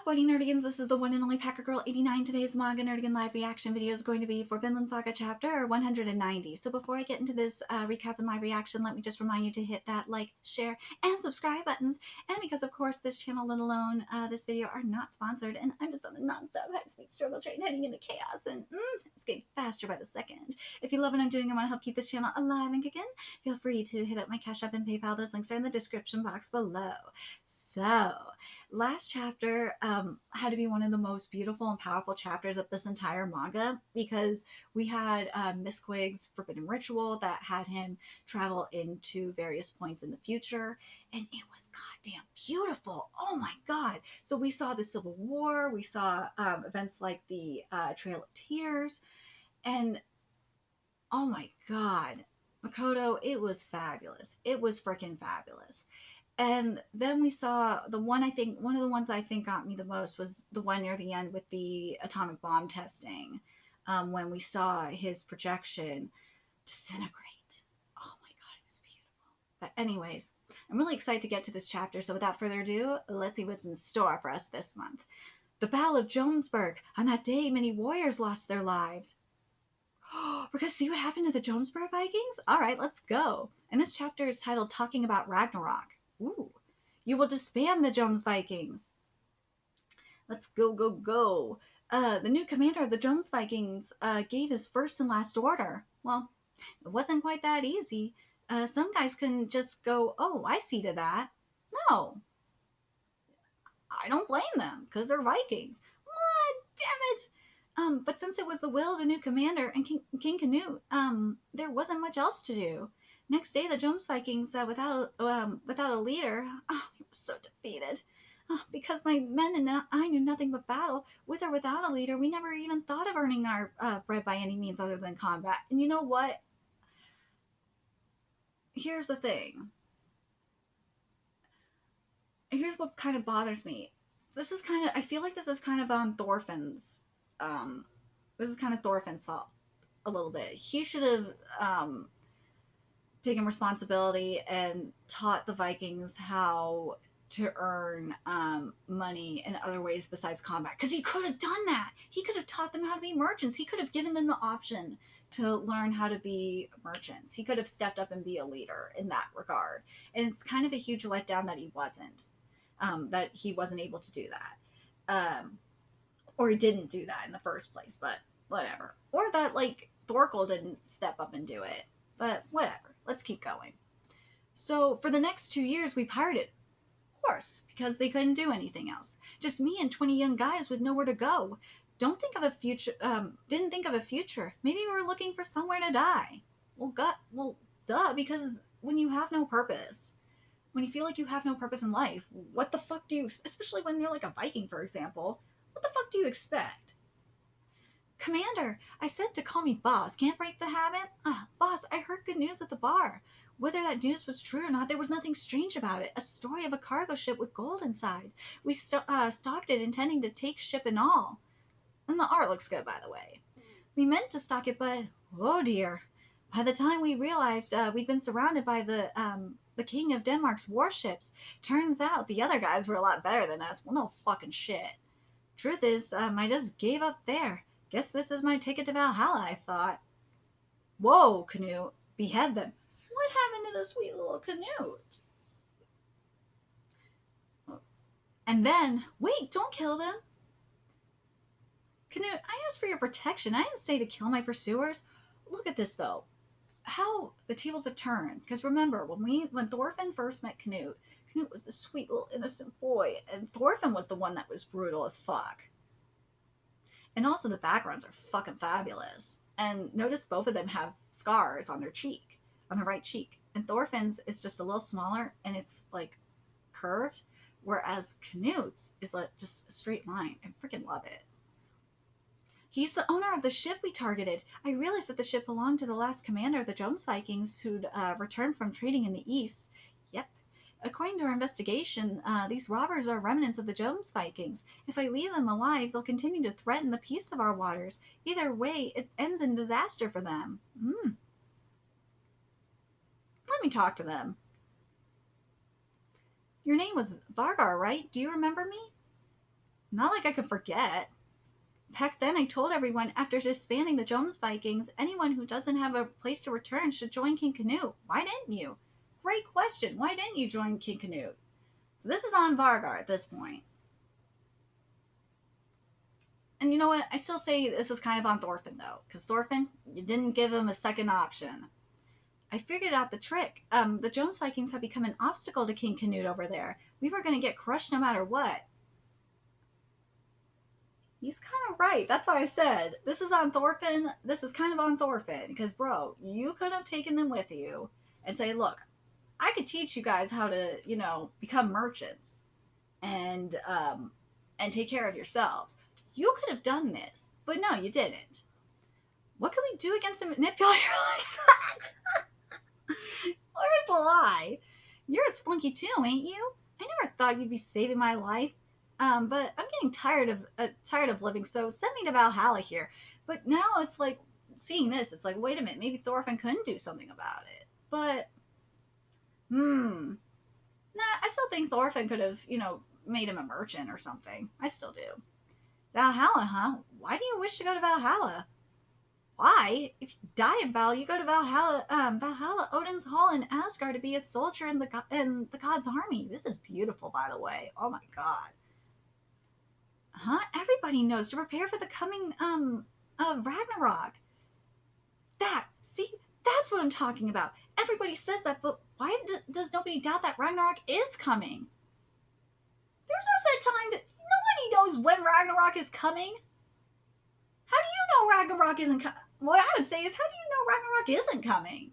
Boaty Nerdigans, this is the one and only Packer Girl 89. Today's Manga Nerdigan live reaction video is going to be for Vinland Saga chapter 190. So before I get into this recap and live reaction, let me just remind you to hit that like, share, and subscribe buttons. And because of course this channel, let alone this video, are not sponsored, and I'm just on a non-stop high-speed struggle train heading into chaos, and it's getting faster by the second. If you love what I'm doing and want to help keep this channel alive and kicking, feel free to hit up my Cash App and PayPal. Those links are in the description box below. So, last chapter had to be one of the most beautiful and powerful chapters of this entire manga, because we had Miss Quig's forbidden ritual that had him travel into various points in the future, and it was goddamn beautiful. Oh my god. So we saw the Civil War, we saw events like the Trail of Tears, and oh my god, Makoto, it was fabulous. It was freaking fabulous. And then we saw the one, I think, one of the ones I think got me the most was the one near the end with the atomic bomb testing, when we saw his projection disintegrate. Oh my god, it was beautiful. But anyways, I'm really excited to get to this chapter, so without further ado, let's see what's in store for us this month. The Battle of Jonesburg. On that day, many warriors lost their lives. We're gonna see what happened to the Jonesburg Vikings? Alright, let's go. And this chapter is titled Talking About Ragnarok. Ooh. You will disband the Jones Vikings. Let's go, go, go. The new commander of the Jones Vikings gave his first and last order. Well, it wasn't quite that easy. Some guys couldn't just go, oh, I see to that. No. I don't blame them, because they're Vikings. What? Damn it! But since it was the will of the new commander and King Canute, there wasn't much else to do. Next day, the Jones Vikings, without a leader, we were so defeated. Because my men and I knew nothing but battle. With or without a leader, we never even thought of earning our bread by any means other than combat. And you know what? Here's the thing. Here's what kind of bothers me. This is kind of, I feel like this is kind of on Thorfinn's, this is kind of Thorfinn's fault a little bit. He should have, taken responsibility and taught the Vikings how to earn money in other ways besides combat. Because he could have done that. He could have taught them how to be merchants. He could have given them the option to learn how to be merchants. He could have stepped up and be a leader in that regard. And it's kind of a huge letdown that he wasn't able to do that. Or he didn't do that in the first place, but whatever. Or that, like, Thorkel didn't step up and do it. But whatever. Let's keep going. So for the next 2 years, we pirated. Of course, because they couldn't do anything else. Just me and 20 young guys with nowhere to go. Didn't think of a future. Maybe we were looking for somewhere to die. Well, duh, because when you have no purpose, when you feel like you have no purpose in life, what the fuck do you, especially when you're like a Viking, for example, what the fuck do you expect? Commander, I said to call me boss. Can't break the habit? Boss, I heard good news at the bar. Whether that news was true or not, there was nothing strange about it. A story of a cargo ship with gold inside. We stocked it, intending to take ship and all. And the art looks good, by the way. We meant to stock it, but oh dear. By the time we realized we'd been surrounded by the King of Denmark's warships, turns out the other guys were a lot better than us. Well, no fucking shit. Truth is, I just gave up there. Guess this is my ticket to Valhalla, I thought. Whoa, Canute. Behead them. What happened to the sweet little Canute? And then, wait, don't kill them. Canute, I asked for your protection. I didn't say to kill my pursuers. Look at this, though. How the tables have turned. Because remember, when Thorfinn first met Canute, Canute was the sweet little innocent boy, and Thorfinn was the one that was brutal as fuck. And also the backgrounds are fucking fabulous. And notice both of them have scars on their cheek, on their right cheek. And Thorfinn's is just a little smaller and it's like curved, whereas Canute's is like just a straight line. I freaking love it. He's the owner of the ship we targeted. I realized that the ship belonged to the last commander of the Jones Vikings who'd returned from trading in the east. Yep. According to our investigation, these robbers are remnants of the Jones Vikings. If I leave them alive, they'll continue to threaten the peace of our waters. Either way, it ends in disaster for them. Let me talk to them. Your name was Vargar, right? Do you remember me? Not like I could forget. Back then, I told everyone after disbanding the Jones Vikings, anyone who doesn't have a place to return should join King Canute. Why didn't you? Great question. Why didn't you join King Canute? So this is on Vargar at this point. And you know what? I still say this is kind of on Thorfinn, though. Because Thorfinn, you didn't give him a second option. I figured out the trick. The Jones Vikings have become an obstacle to King Canute over there. We were going to get crushed no matter what. He's kind of right. That's why I said, this is on Thorfinn. This is kind of on Thorfinn. Because, bro, you could have taken them with you and say, look, I could teach you guys how to, you know, become merchants and take care of yourselves. You could have done this, but no, you didn't. What can we do against a manipulator like that? Where's the lie? You're a flunky too, ain't you? I never thought you'd be saving my life. But I'm getting tired of living, so send me to Valhalla here. But now it's like, seeing this, it's like, wait a minute, maybe Thorfinn couldn't do something about it. But, nah, I still think Thorfinn could have, you know, made him a merchant or something. I still do. Valhalla, huh? Why do you wish to go to Valhalla? Why? If you die in Val, you go to Valhalla, Valhalla, Odin's hall in Asgard to be a soldier in the god's army. This is beautiful, by the way. Oh my god. Huh? Everybody knows to prepare for the coming, of Ragnarok. See, that's what I'm talking about. Everybody says that, but why does nobody doubt that Ragnarok is coming? There's no set time to... Nobody knows when Ragnarok is coming. How do you know Ragnarok isn't coming? What I would say is, how do you know Ragnarok isn't coming?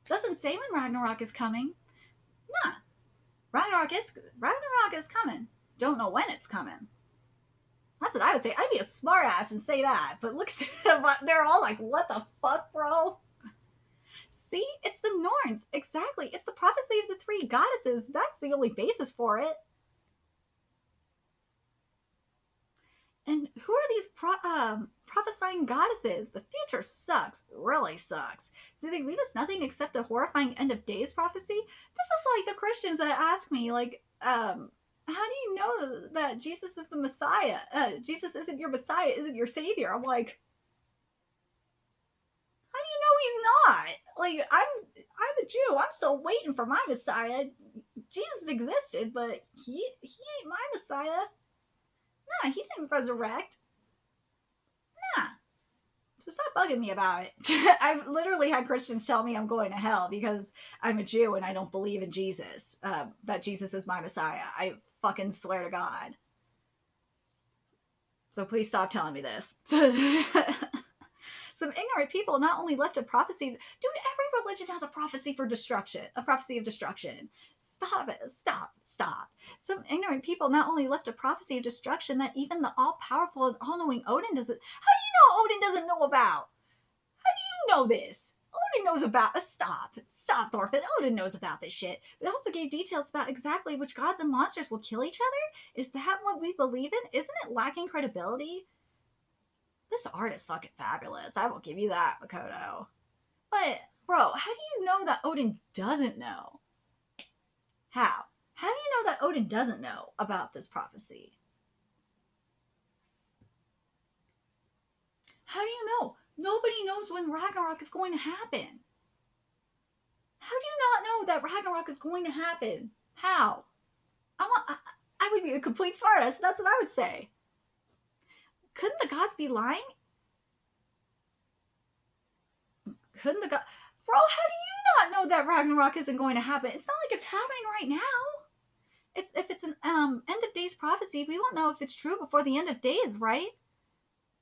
Doesn't say when Ragnarok is coming. Nah. Ragnarok is coming. Don't know when it's coming. That's what I would say. I'd be a smartass and say that. But look at them. They're all like, what the fuck, bro? See? It's the Norns. Exactly. It's the prophecy of the three goddesses. That's the only basis for it. And who are these prophesying goddesses? The future sucks. Really sucks. Do they leave us nothing except a horrifying end of days prophecy? This is like the Christians that ask me, like, how do you know that Jesus is the Messiah? Jesus isn't your Messiah, isn't your Savior. I'm like, how do you know he's not? Like, I'm a Jew. I'm still waiting for my Messiah. Jesus existed, but he ain't my Messiah. Nah, he didn't resurrect. Nah. So stop bugging me about it. I've literally had Christians tell me I'm going to hell because I'm a Jew and I don't believe in Jesus. That Jesus is my Messiah. I fucking swear to God. So please stop telling me this. Some ignorant people not only left a prophecy... Dude, every religion has a prophecy for destruction. A prophecy of destruction. Stop it. Stop. Some ignorant people not only left a prophecy of destruction that even the all-powerful and all-knowing Odin doesn't... How do you know Odin doesn't know about? How do you know this? Odin knows about... Stop, Thorfinn. Odin knows about this shit. But it also gave details about exactly which gods and monsters will kill each other? Is that what we believe in? Isn't it lacking credibility? This art is fucking fabulous. I will give you that, Makoto. But, bro, how do you know that Odin doesn't know? How? How do you know that Odin doesn't know about this prophecy? How do you know? Nobody knows when Ragnarok is going to happen. How do you not know that Ragnarok is going to happen? How? I would be a complete smartass. That's what I would say. Couldn't the gods be lying? Couldn't the gods... Bro, how do you not know that Ragnarok isn't going to happen? It's not like it's happening right now. If it's an end of days prophecy, we won't know if it's true before the end of days, right?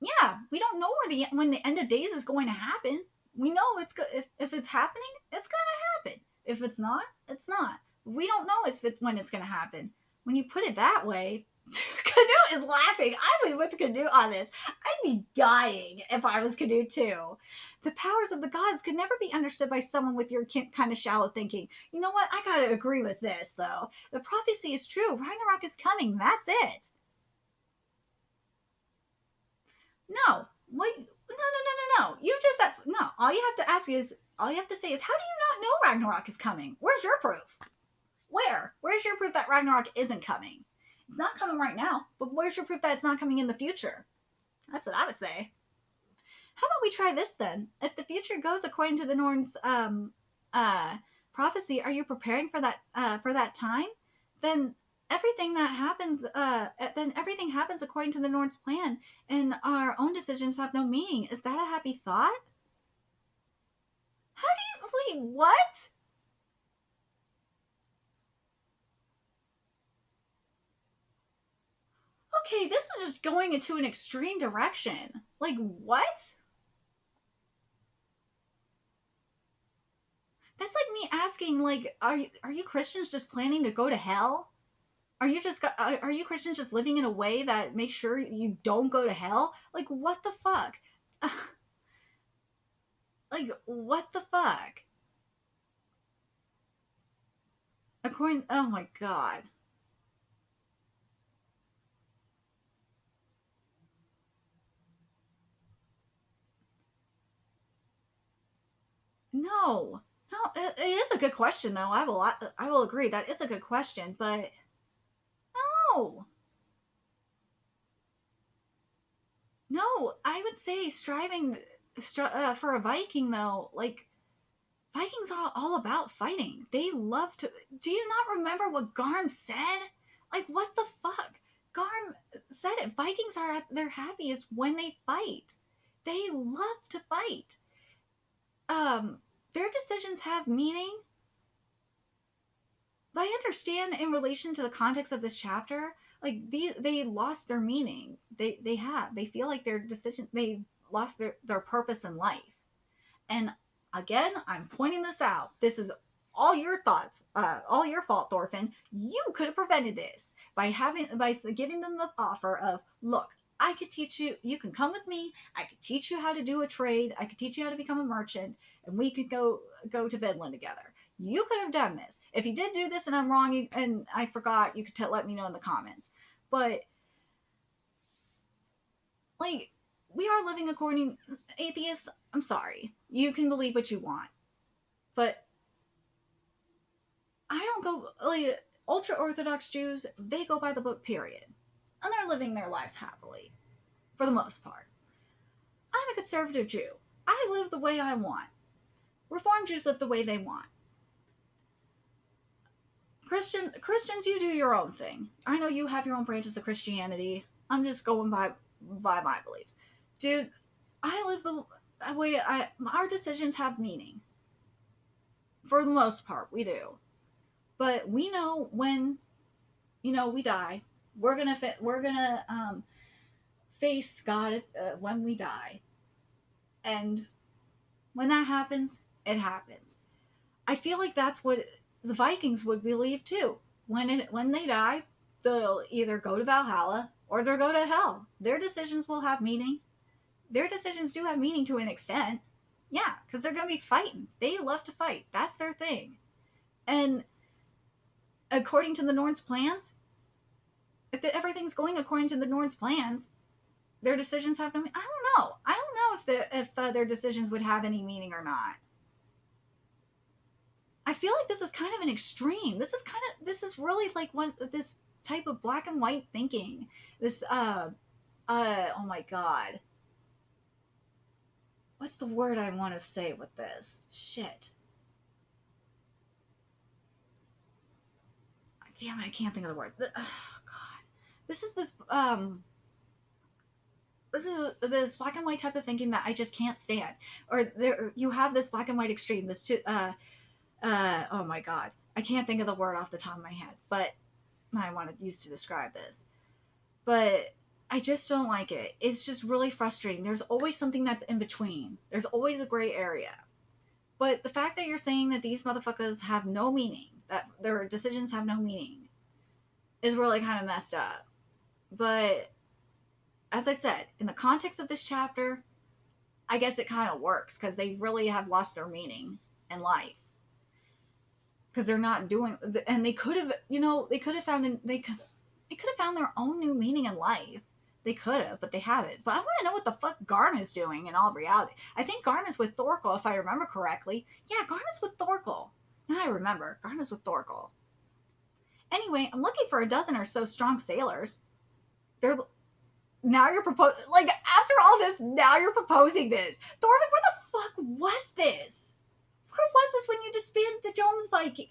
Yeah, we don't know when the end of days is going to happen. We know if it's happening, it's gonna happen. If it's not, it's not. We don't know when it's gonna happen. When you put it that way... Canute is laughing. I would with Canute on this. I'd be dying if I was Canute too. The powers of the gods could never be understood by someone with your kind of shallow thinking. You know what? I gotta agree with this, though. The prophecy is true. Ragnarok is coming. That's it. No. Wait. No. You just said... No. All you have to say is, how do you not know Ragnarok is coming? Where's your proof? Where's your proof that Ragnarok isn't coming? It's not coming right now, but where's your proof that it's not coming in the future? That's what I would say. How about we try this then? If the future goes according to the Norn's prophecy, are you preparing for that time? Then everything happens according to the Norn's plan, and our own decisions have no meaning. Is that a happy thought? How do you wait? What? Okay, this is just going into an extreme direction. Like what? That's like me asking, like, are you Christians just planning to go to hell? Are you Christians just living in a way that makes sure you don't go to hell? Like, what the fuck? Like, what the fuck? Oh my god. No. No, it is a good question though. I will agree that is a good question, but no. No, I would say for a Viking though, like Vikings are all about fighting. They love to. Do you not remember what Garm said? Like, what the fuck? Garm said it. Vikings are at their happiest when they fight. They love to fight. Um, their decisions have meaning. I understand in relation to the context of this chapter, like they lost their meaning. They feel like they lost their purpose in life. And again, I'm pointing this out. This is all your thoughts, all your fault, Thorfinn. You could have prevented this by giving them the offer of, look, I could teach you. You can come with me. I could teach you how to do a trade. I could teach you how to become a merchant, and we could go to Vinland together. You could have done this. If you did do this and I'm wrong and I forgot, you could let me know in the comments. But like, we are living according atheists. I'm sorry. You can believe what you want, but I don't go like ultra Orthodox Jews. They go by the book, period, and they're living their lives happily, for the most part. I'm a conservative Jew. I live the way I want. Reformed Jews live the way they want. Christians, you do your own thing. I know you have your own branches of Christianity. I'm just going by my beliefs, dude. I live the way our decisions have meaning. For the most part, we do. But we know when, we die, we're gonna face God when we die, and when that happens, it happens. I feel like that's what the Vikings would believe too. When they die, they'll either go to Valhalla or they'll go to hell. Their decisions will have meaning. Their decisions do have meaning to an extent. Yeah, because they're going to be fighting. They love to fight. That's their thing. And according to the Norns' plans, if everything's going according to the Norns' plans, their decisions have no meaning. I don't know. I don't know if their decisions would have any meaning or not. I feel like this is kind of an extreme. This is really like this type of black and white thinking. This oh my god. What's the word I want to say with this? Shit. Damn it, I can't think of the word. Oh god. This is this black and white type of thinking that I just can't stand. Or you have this black and white extreme. Oh my god. I can't think of the word off the top of my head, but I want to use to describe this. But I just don't like it. It's just really frustrating. There's always something that's in between. There's always a gray area. But the fact that you're saying that these motherfuckers have no meaning, that their decisions have no meaning, is really kind of messed up. But as I said, in the context of this chapter, I guess it kind of works because they really have lost their meaning in life. Because they're not doing, and they could have found their own new meaning in life. They could have, but they haven't. But I want to know what the fuck Garm is doing in all reality. I think Garm is with Thorkel, if I remember correctly. Yeah, Garm is with Thorkel. Now I remember. Garm is with Thorkel. Anyway, I'm looking for a dozen or so strong sailors. They're now you're proposing, like, after all this, now you're proposing this. Thorfinn, where the fuck was this? Where was this when you disbanded the Jones Viking?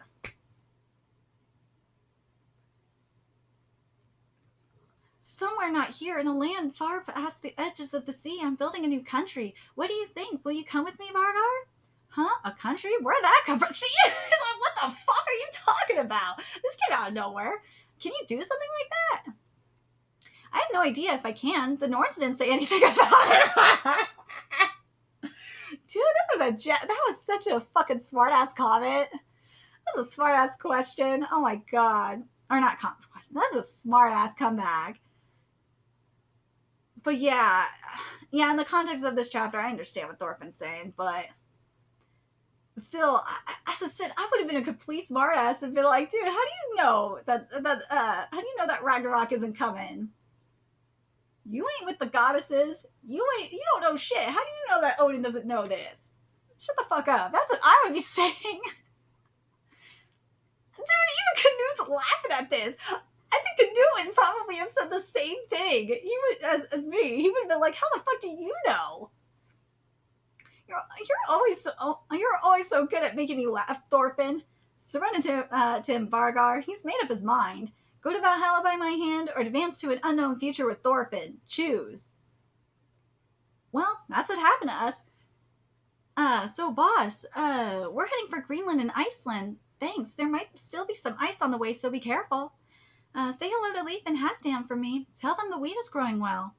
Somewhere not here, in a land far past the edges of the sea. I'm building a new country. What do you think? Will you come with me, Vargar? Huh? A country? Where'd that come from? See? He's like, what the fuck are you talking about? This came out of nowhere. Can you do something like that? I have no idea if I can. The Norns didn't say anything about it. Dude, that was such a fucking smart-ass comment. That was a smart-ass question. Oh my god. Or not question. That's a smart-ass comeback. But yeah, in the context of this chapter, I understand what Thorfinn's saying, but still, as I said, I would have been a complete smartass and been like, dude, how do you know that Ragnarok isn't coming? You ain't with the goddesses. You don't know shit. How do you know that Odin doesn't know this? Shut the fuck up. That's what I would be saying. Dude, even Canute's laughing at this. I think Canute would probably have said the same thing. He would, as me. He would have been like, "How the fuck do you know? You're always so good at making me laugh, Thorfinn. Surrender to him, Vargar. He's made up his mind. Go to Valhalla by my hand, or advance to an unknown future with Thorfinn. Choose." Well, that's what happened to us. So boss, we're heading for Greenland and Iceland. Thanks. There might still be some ice on the way, so be careful. Say hello to Leaf and Halfdan for me. Tell them the wheat is growing well.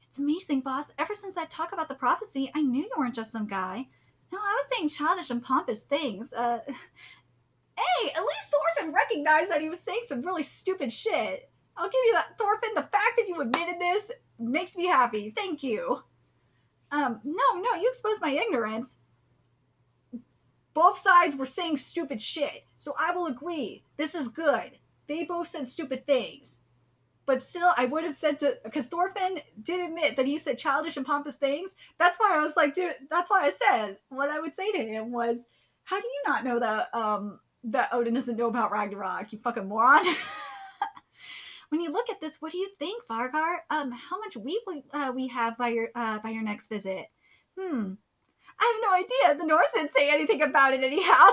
It's amazing, boss. Ever since that talk about the prophecy, I knew you weren't just some guy. No, I was saying childish and pompous things. Hey, at least Thorfinn recognized that he was saying some really stupid shit. I'll give you that, Thorfinn. The fact that you admitted this makes me happy. Thank you. No, you exposed my ignorance. Both sides were saying stupid shit, so I will agree. This is good. They both said stupid things. But still, I would have said because Thorfinn did admit that he said childish and pompous things. That's why I was like, dude, that's why I said what I would say to him was, how do you not know that Odin doesn't know about Ragnarok, you fucking moron? When you look at this, what do you think, Vargar? How much wheat will we have by your next visit? I have no idea. The Norse didn't say anything about it anyhow.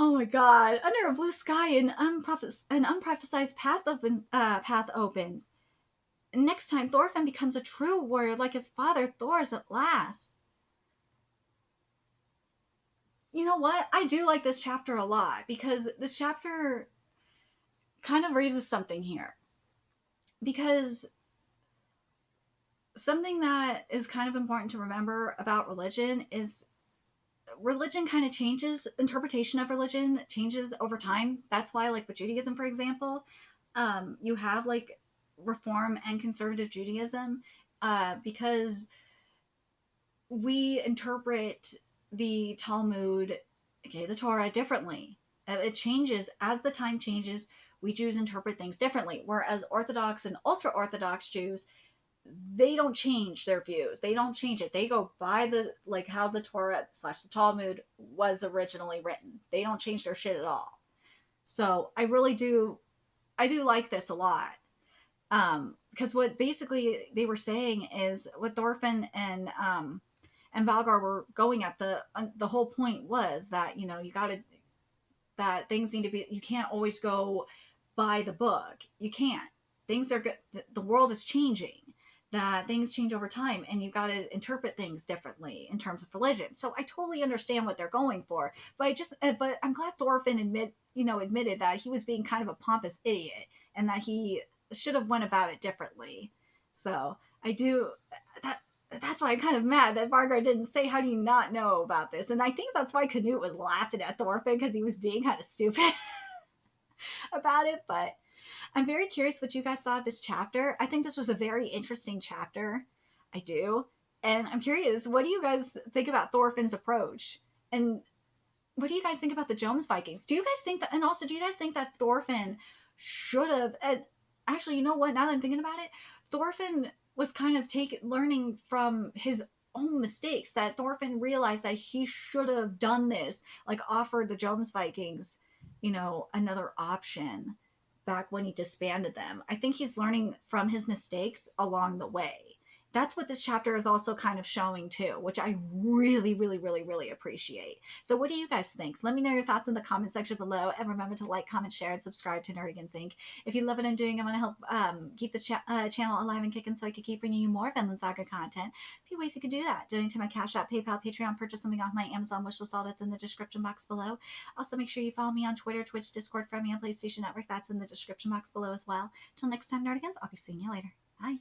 Oh my god. Under a blue sky, an unprophesied path opens. Next time, Thorfinn becomes a true warrior like his father Thor's at last. You know what? I do like this chapter a lot, because this chapter kind of raises something here. Because something that is kind of important to remember about religion is religion kind of changes. Interpretation of religion changes over time. That's why, like with Judaism, for example, you have like Reform and Conservative Judaism, because we interpret the Talmud, the Torah, differently. It changes as the time changes. We Jews interpret things differently, whereas Orthodox and ultra-Orthodox Jews, they don't change their views. They don't change it. They go by how the Torah / the Talmud was originally written. They don't change their shit at all. So I do like this a lot. Because what basically they were saying is what Thorfinn and Valgar were going at, the whole point was that, that things need to be, you can't always go by the book. You can't. Things are good. The world is changing. That things change over time, and you've got to interpret things differently in terms of religion. So I totally understand what they're going for, but I'm glad Thorfinn admitted that he was being kind of a pompous idiot, and that he should have went about it differently. So I do that. That's why I'm kind of mad that Vargar didn't say, how do you not know about this? And I think that's why Canute was laughing at Thorfinn, because he was being kind of stupid about it. But I'm very curious what you guys thought of this chapter. I think this was a very interesting chapter. I do. And I'm curious, what do you guys think about Thorfinn's approach? And what do you guys think about the Jones Vikings? Do you guys think that, and also, do you guys think that Thorfinn should have, and actually, you know what, now that I'm thinking about it, Thorfinn was kind of learning from his own mistakes, that Thorfinn realized that he should have done this, like offered the Joms Vikings, you know, another option back when he disbanded them. I think he's learning from his mistakes along the way. That's what this chapter is also kind of showing too, which I really, really, really, really appreciate. So what do you guys think? Let me know your thoughts in the comment section below, and remember to like, comment, share, and subscribe to Nerdigans Inc. If you love what I'm doing, I want to help keep the channel alive and kicking so I can keep bringing you more Vinland Saga content. A few ways you can do that: donate to my Cash App, PayPal, Patreon, purchase something off my Amazon wishlist, all that's in the description box below. Also, make sure you follow me on Twitter, Twitch, Discord, friend me on PlayStation Network, that's in the description box below as well. Till next time, Nerdigans, I'll be seeing you later. Bye.